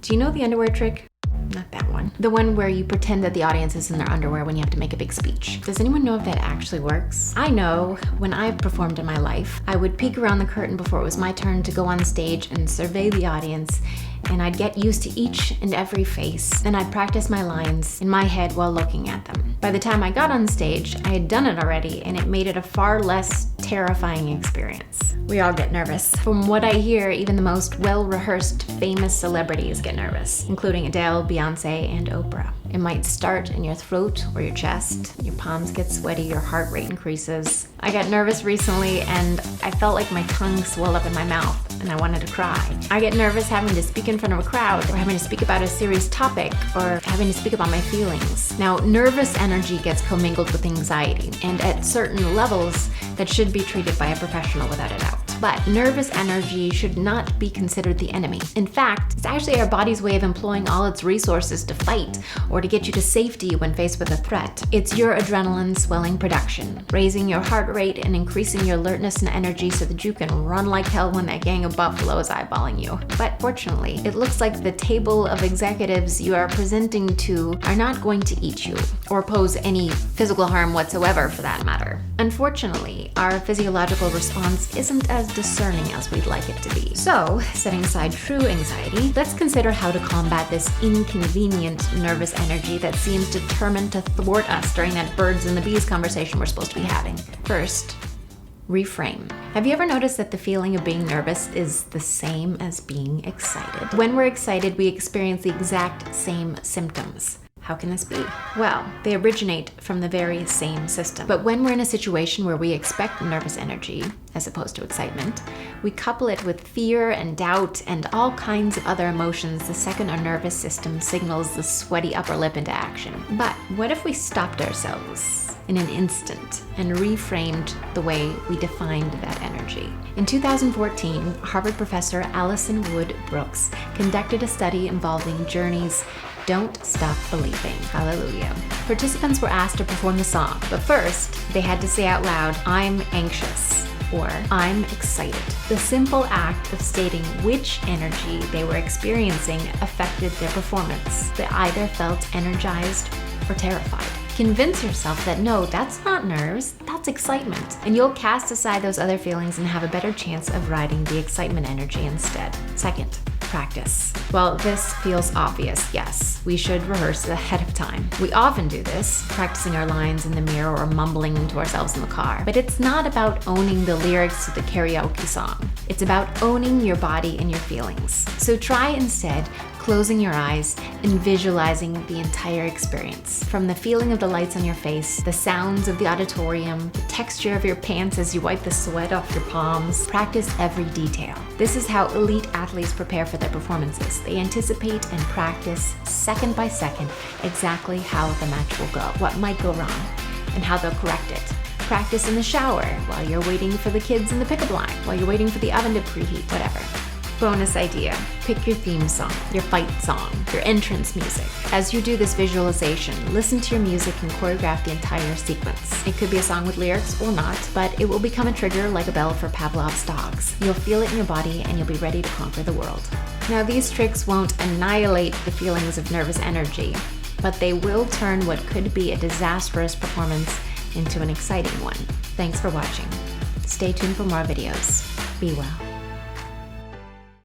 Do you know the underwear trick? Not that one. The one where you pretend that the audience is in their underwear when you have to make a big speech. Does anyone know if that actually works? I know when I've performed in my life, I would peek around the curtain before it was my turn to go on stage and survey the audience, and I'd get used to each and every face, and I'd practice my lines in my head while looking at them. By the time I got on stage, I had done it already, and it made it a far less terrifying experience. We all get nervous. From what I hear, even the most well-rehearsed famous celebrities get nervous, including Adele, Beyonce, and Oprah. It might start in your throat or your chest. Your palms get sweaty, your heart rate increases. I got nervous recently and I felt like my tongue swelled up in my mouth and I wanted to cry. I get nervous having to speak in front of a crowd, or having to speak about a serious topic, or having to speak about my feelings. Now, nervous energy gets commingled with anxiety, and at certain levels, that should be treated by a professional without a doubt. But nervous energy should not be considered the enemy. In fact, it's actually our body's way of employing all its resources to fight or to get you to safety when faced with a threat. It's your adrenaline swelling production, raising your heart rate and increasing your alertness and energy so that you can run like hell when that gang of buffalo is eyeballing you. But fortunately, it looks like the table of executives you are presenting to are not going to eat you or pose any physical harm whatsoever for that matter. Unfortunately, our physiological response isn't as discerning as we'd like it to be. So, setting aside true anxiety, let's consider how to combat this inconvenient nervous energy that seems determined to thwart us during that birds and the bees conversation we're supposed to be having. First, reframe. Have you ever noticed that the feeling of being nervous is the same as being excited? When we're excited, we experience the exact same symptoms. How can this be? Well, they originate from the very same system. But when we're in a situation where we expect nervous energy, as opposed to excitement, we couple it with fear and doubt and all kinds of other emotions the second our nervous system signals the sweaty upper lip into action. But what if we stopped ourselves in an instant and reframed the way we defined that energy? In 2014, Harvard professor Alison Wood Brooks conducted a study involving Journey's Don't Stop Believing. Hallelujah. Participants were asked to perform the song, but first they had to say out loud, "I'm anxious," or "I'm excited." The simple act of stating which energy they were experiencing affected their performance. They either felt energized or terrified. Convince yourself that no, that's not nerves, that's excitement. And you'll cast aside those other feelings and have a better chance of riding the excitement energy instead. Second, practice. Well, this feels obvious. Yes, we should rehearse ahead of time. We often do this, practicing our lines in the mirror or mumbling to ourselves in the car. But it's not about owning the lyrics to the karaoke song. It's about owning your body and your feelings. So try instead closing your eyes and visualizing the entire experience. From the feeling of the lights on your face, the sounds of the auditorium, the texture of your pants as you wipe the sweat off your palms. Practice every detail. This is how elite athletes prepare for their performances. They anticipate and practice second by second exactly how the match will go, what might go wrong, and how they'll correct it. Practice in the shower, while you're waiting for the kids in the pickup line, while you're waiting for the oven to preheat, whatever. Bonus idea, pick your theme song, your fight song, your entrance music. As you do this visualization, listen to your music and choreograph the entire sequence. It could be a song with lyrics or not, but it will become a trigger like a bell for Pavlov's dogs. You'll feel it in your body and you'll be ready to conquer the world. Now, these tricks won't annihilate the feelings of nervous energy, but they will turn what could be a disastrous performance into an exciting one. Thanks for watching. Stay tuned for more videos. Be well.